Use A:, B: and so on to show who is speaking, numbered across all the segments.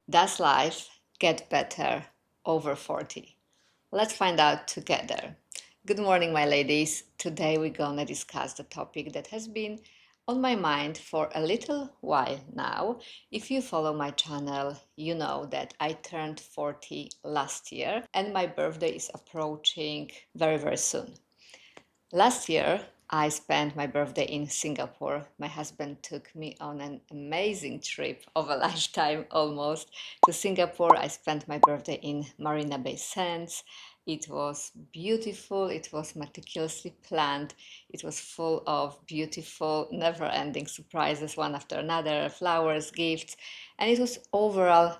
A: Does life get better over 40? Let's find out together. Good morning, my ladies. Today we're gonna discuss the topic that has been on my mind for a little while now. If you follow my channel, you know that I turned 40 last year and my birthday is approaching very, very soon. Last year, I spent my birthday in Singapore. My husband took me on an amazing trip of a lifetime almost to Singapore. I spent my birthday in Marina Bay Sands. It was beautiful, it was meticulously planned, it was full of beautiful, never ending surprises, one after another, flowers, gifts, and it was overall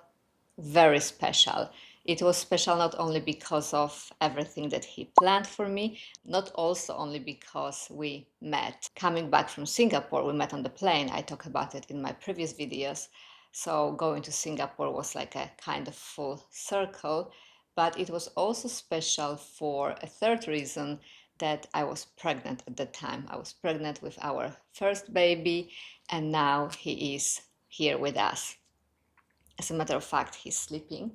A: very special. It was special not only because of everything that he planned for me, not also only because we met. Coming back from Singapore, we met on the plane. I talk about it in my previous videos. So going to Singapore was like a kind of full circle, but it was also special for a third reason, that I was pregnant at the time. I was pregnant with our first baby, and now he is here with us. As a matter of fact, he's sleeping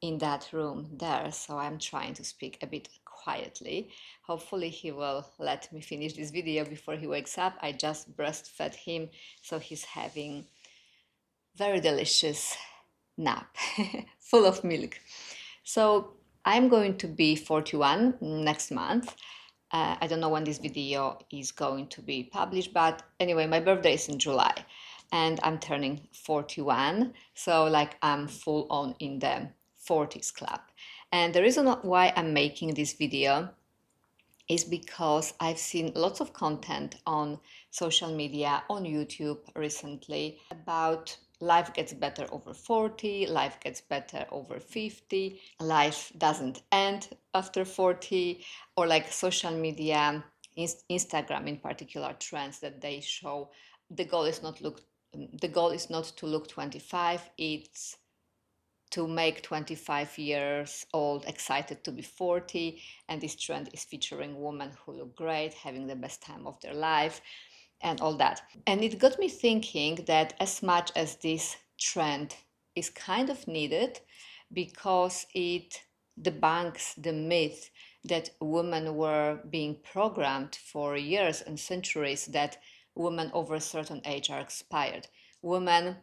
A: in that room there, so I'm trying to speak a bit quietly. Hopefully he will let me finish this video before he wakes up. I just breastfed him, so he's having very delicious nap, full of milk. So I'm going to be 41 next month. I don't know when this video is going to be published, but anyway, my birthday is in July and I'm turning 41. So like I'm full on in the 40s club. And the reason why I'm making this video is because I've seen lots of content on social media, on YouTube recently about life gets better over 40, life gets better over 50, life doesn't end after 40, or like social media, Instagram in particular, trends that they show the goal is not to look 25, it's to make 25 years old excited to be 40, and this trend is featuring women who look great, having the best time of their life and all that. And it got me thinking that as much as this trend is kind of needed because it debunks the myth that women were being programmed for years and centuries that women over a certain age are expired. Women,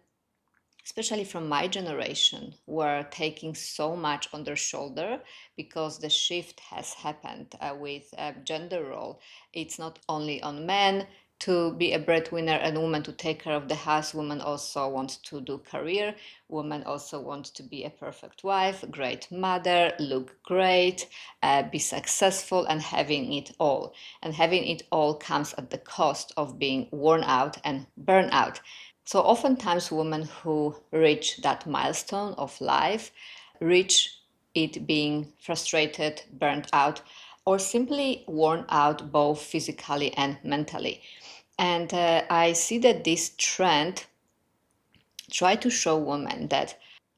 A: especially from my generation, were taking so much on their shoulder because the shift has happened with gender role. It's not only on men to be a breadwinner and women to take care of the house. Women also want to do career. Women also want to be a perfect wife, great mother, look great, be successful, and having it all. And having it all comes at the cost of being worn out and burnt out. So oftentimes women who reach that milestone of life reach it being frustrated, burnt out, or simply worn out both physically and mentally. And I see that this trend try to show women that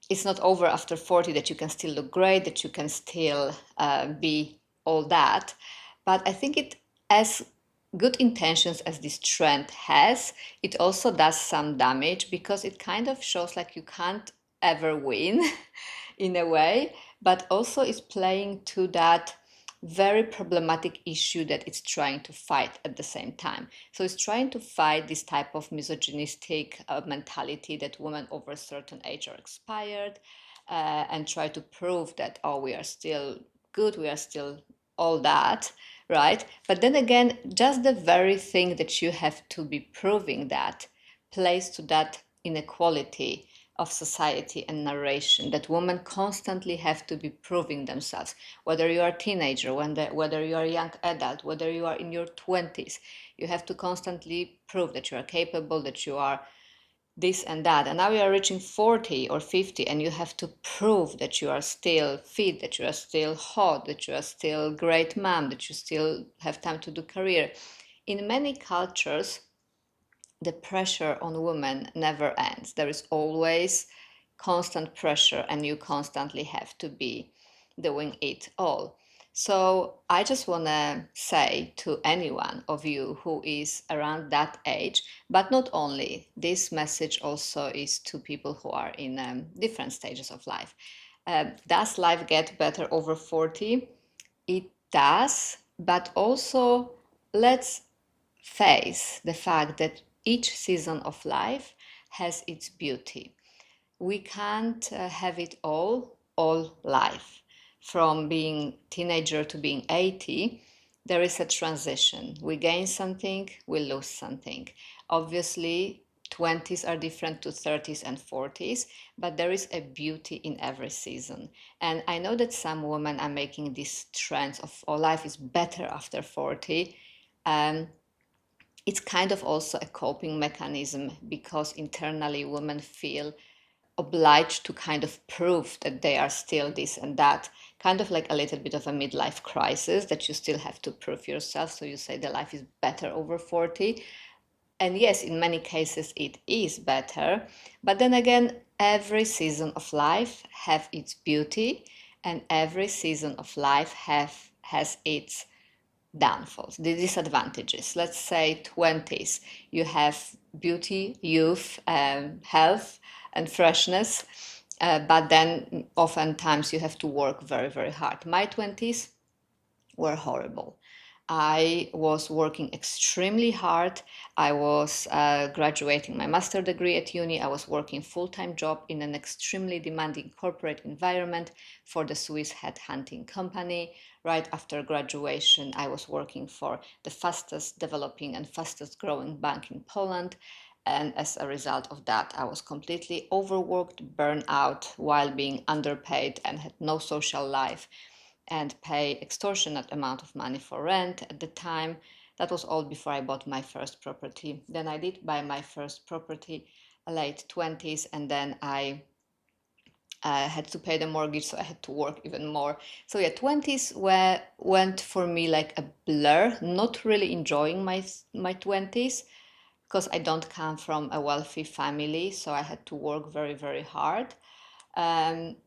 A: it's not over after 40, that you can still look great, that you can still be all that. But I think it, as good intentions as this trend has, it also does some damage because it kind of shows like you can't ever win in a way, but also is playing to that very problematic issue that it's trying to fight at the same time. So it's trying to fight this type of misogynistic mentality that women over a certain age are expired, and try to prove that, oh, we are still good, we are still all that, right? But then again, just the very thing that you have to be proving that plays to that inequality of society and narration, that women constantly have to be proving themselves, whether you are a teenager, whether you are a young adult, whether you are in your 20s, you have to constantly prove that you are capable, that you are this and that. And now you are reaching 40 or 50 and you have to prove that you are still fit, that you are still hot, that you are still great mom, that you still have time to do career. In many cultures, the pressure on women never ends. There is always constant pressure and you constantly have to be doing it all. So I just want to say to anyone of you who is around that age, but not only, this message also is to people who are in different stages of life. Does life get better over 40? It does, but also let's face the fact that each season of life has its beauty. We can't have it all life. From being teenager to being 80, there is a transition. We gain something, we lose something. Obviously, 20s are different to 30s and 40s, but there is a beauty in every season. And I know that some women are making these trends of, oh, life is better after 40. Um, it's kind of also a coping mechanism because internally women feel obliged to kind of prove that they are still this and that, kind of like a little bit of a midlife crisis that you still have to prove yourself. So you say the life is better over 40. And yes, in many cases it is better. But then again, every season of life have its beauty, and every season of life has its downfalls, the disadvantages. Let's say 20s, you have beauty, youth, health, and freshness, but then oftentimes you have to work very, very hard. My 20s were horrible. I was working extremely hard. I was graduating my master degree at uni. I was working full-time job in an extremely demanding corporate environment for the Swiss headhunting company. Right after graduation, I was working for the fastest developing and fastest growing bank in Poland. And as a result of that, I was completely overworked, burned out while being underpaid and had no social life and pay extortionate amount of money for rent at the time. That was all before I bought my first property. Then I did buy my first property, late 20s, and then I had to pay the mortgage, so I had to work even more. So yeah, 20s went for me like a blur, not really enjoying my 20s because I don't come from a wealthy family, so I had to work very, very hard. Um,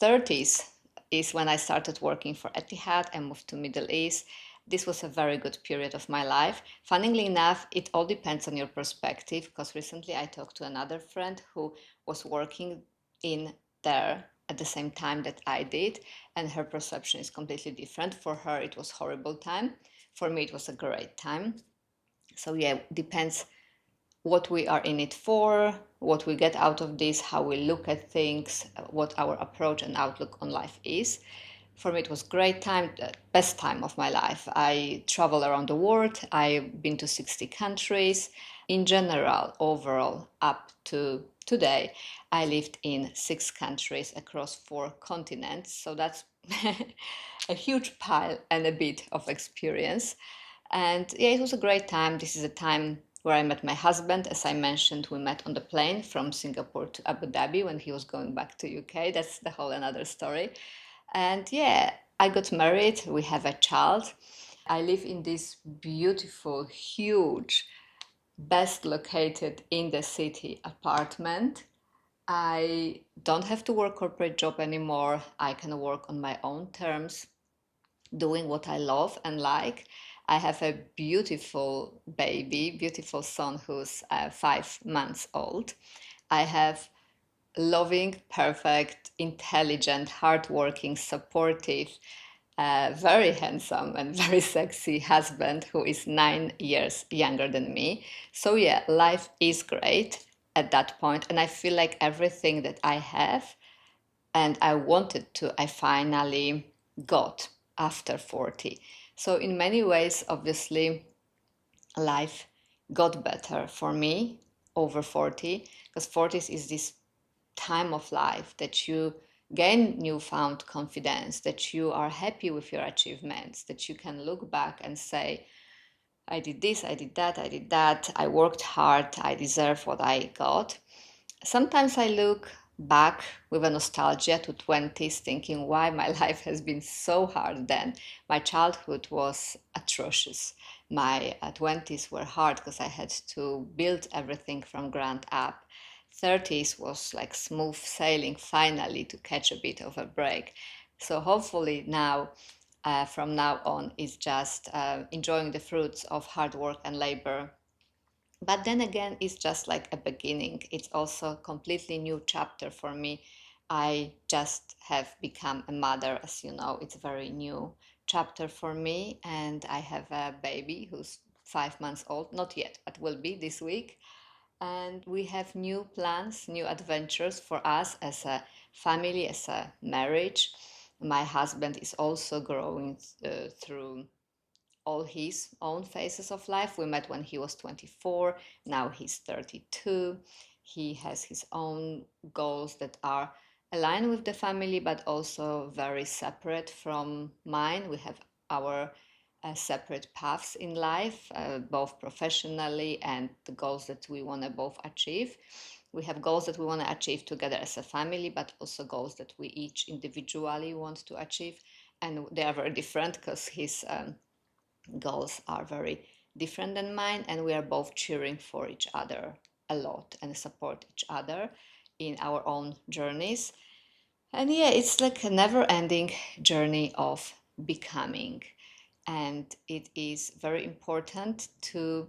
A: 30s is when I started working for Etihad and moved to Middle East. This was a very good period of my life. Funnily enough, it all depends on your perspective because recently I talked to another friend who was working in there at the same time that I did, and her perception is completely different. For her, it was horrible time. For me, it was a great time. So yeah, depends what we are in it for, what we get out of this, how we look at things, what our approach and outlook on life is. For me, it was great time, best time of my life. I travel around the world. I've been to 60 countries. In general, overall, up to today, I lived in 6 countries across 4 continents. So that's a huge pile and a bit of experience. And yeah, it was a great time. This is a time where I met my husband. As I mentioned, we met on the plane from Singapore to Abu Dhabi when he was going back to UK. That's the whole another story. And yeah, I got married. We have a child. I live in this beautiful, huge, best located in the city apartment. I don't have to work corporate job anymore. I can work on my own terms, doing what I love and like. I have a beautiful baby, beautiful son who's 5 months old. I have loving, perfect, intelligent, hardworking, supportive, very handsome and very sexy husband who is 9 years younger than me. So yeah, life is great at that point, and I feel like everything that I have and I wanted to, I finally got after 40. So, in many ways, obviously, life got better for me over 40 because 40s is this time of life that you gain newfound confidence, that you are happy with your achievements, that you can look back and say, I did this, I did that, I did that, I worked hard, I deserve what I got. Sometimes I look back with a nostalgia to 20s, thinking why my life has been so hard then. My childhood was atrocious. My 20s were hard because I had to build everything from ground up. 30s was like smooth sailing finally to catch a bit of a break. So hopefully now from now on is just enjoying the fruits of hard work and labor. But then again, it's just like a beginning. It's also a completely new chapter for me. I just have become a mother, as you know. It's a very new chapter for me, and I have a baby who's 5 months old, not yet, but will be this week. And we have new plans, new adventures for us as a family, as a marriage. My husband is also growing through all his own phases of life. We met when he was 24, now he's 32. He has his own goals that are aligned with the family, but also very separate from mine. We have our separate paths in life, both professionally and the goals that we want to both achieve. We have goals that we want to achieve together as a family, but also goals that we each individually want to achieve. And they are very different because his goals are very different than mine, and we are both cheering for each other a lot and support each other in our own journeys. And yeah, it's like a never ending journey of becoming. And it is very important to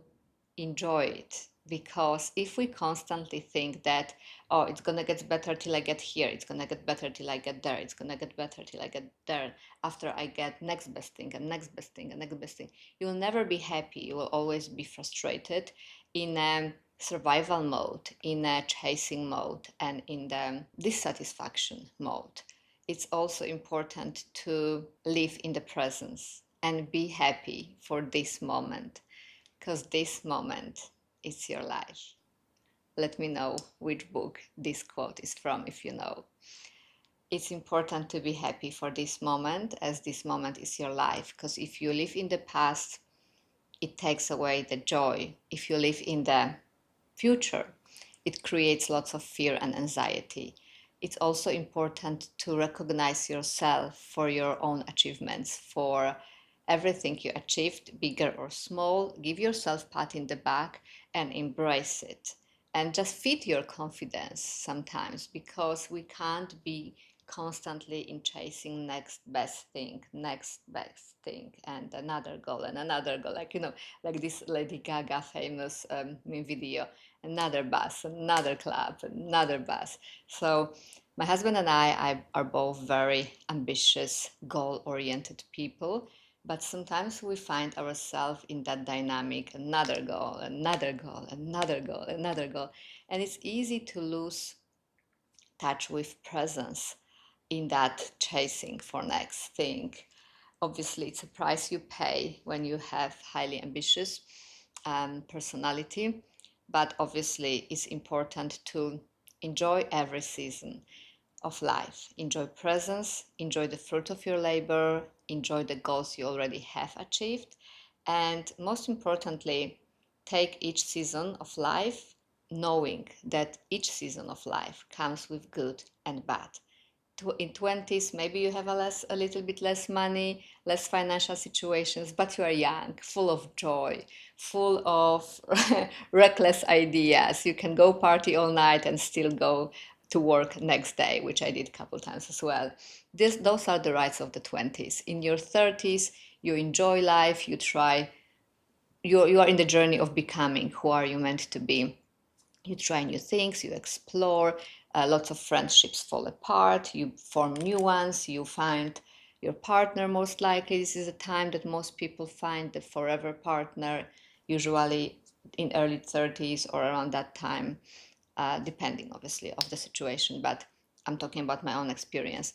A: enjoy it, because if we constantly think that, oh, it's gonna get better till I get here, it's gonna get better till I get there, it's gonna get better till I get there, after I get next best thing and next best thing and next best thing, you will never be happy. You will always be frustrated, in a survival mode, in a chasing mode, and in the dissatisfaction mode. It's also important to live in the presence and be happy for this moment, because this moment is your life. Let me know which book this quote is from if you know. It's important to be happy for this moment, as this moment is your life, because if you live in the past, it takes away the joy. If you live in the future, it creates lots of fear and anxiety. It's also important to recognize yourself for your own achievements, for everything you achieved, bigger or small. Give yourself a pat in the back and embrace it. And just feed your confidence sometimes, because we can't be constantly in chasing next best thing, and another goal and another goal. Like, like this Lady Gaga famous video, another bus, another club, another bus. So my husband and I are both very ambitious, goal-oriented people, but sometimes we find ourselves in that dynamic, another goal, another goal, another goal, another goal. And it's easy to lose touch with presence in that chasing for next thing. Obviously, it's a price you pay when you have highly ambitious personality, but obviously it's important to enjoy every season of life. Enjoy presence, enjoy the fruit of your labor, enjoy the goals you already have achieved, and most importantly, take each season of life knowing that each season of life comes with good and bad. In 20s, maybe you have a little bit less money, less financial situations, but you are young, full of joy, full of reckless ideas. You can go party all night and still go to work next day, which I did a couple times as well. Those are the rights of the 20s. In your 30s, you enjoy life, you try, you are in the journey of becoming who are you meant to be. You try new things, you explore, lots of friendships fall apart, you form new ones, you find your partner most likely. This is a time that most people find the forever partner, usually in early 30s or around that time, depending obviously of the situation, but I'm talking about my own experience.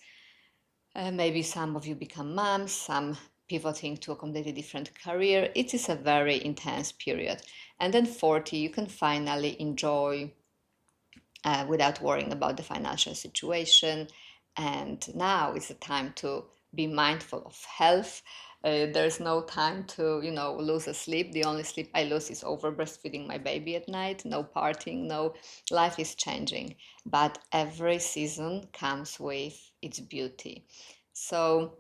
A: Maybe some of you become moms, some pivoting to a completely different career. It is a very intense period. And then 40, you can finally enjoy without worrying about the financial situation. And now is the time to be mindful of health. There's no time to, lose a sleep. The only sleep I lose is over breastfeeding my baby at night. No partying, no, life is changing. But every season comes with its beauty. So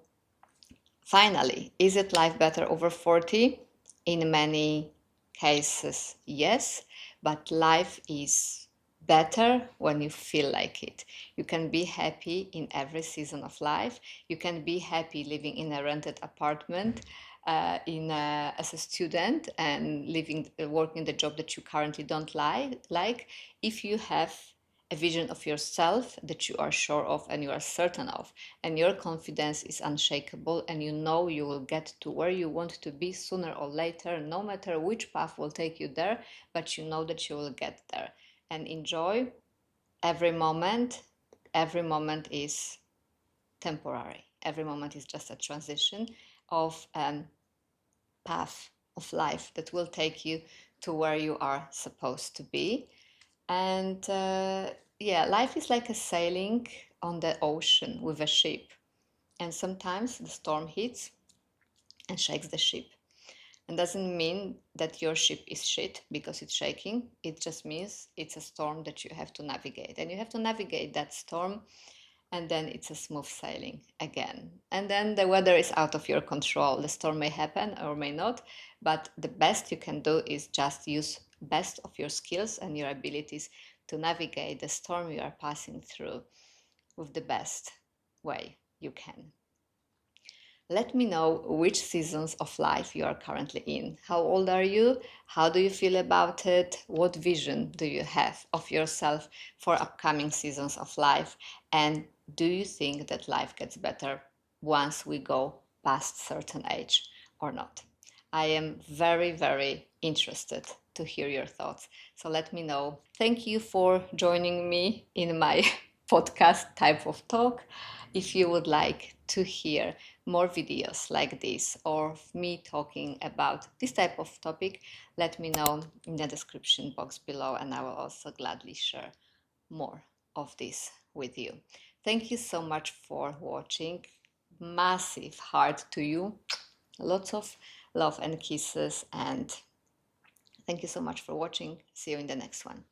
A: finally, is it life better over 40? In many cases, yes, but life is better when you feel like it. You can be happy in every season of life. You can be happy living in a rented apartment, as a student, and working the job that you currently don't like, if you have a vision of yourself that you are sure of and you are certain of, and your confidence is unshakable, and you know you will get to where you want to be sooner or later, no matter which path will take you there, but you know that you will get there. And enjoy every moment. Every moment is temporary. Every moment is just a transition of path of life that will take you to where you are supposed to be. And yeah, life is like a sailing on the ocean with a ship. And sometimes the storm hits and shakes the ship. And doesn't mean that your ship is shit because it's shaking. It just means it's a storm that you have to navigate. And you have to navigate that storm, and then it's a smooth sailing again. And then the weather is out of your control. The storm may happen or may not, but the best you can do is just use best of your skills and your abilities to navigate the storm you are passing through with the best way you can. Let me know which seasons of life you are currently in. How old are you? How do you feel about it? What vision do you have of yourself for upcoming seasons of life? And do you think that life gets better once we go past certain age or not? I am very, very interested to hear your thoughts. So let me know. Thank you for joining me in my podcast type of talk. If you would like to hear more videos like this, or me talking about this type of topic, let me know in the description box below, and I will also gladly share more of this with you. Thank you so much for watching. Massive heart to you. Lots of love and kisses, and thank you so much for watching. See you in the next one.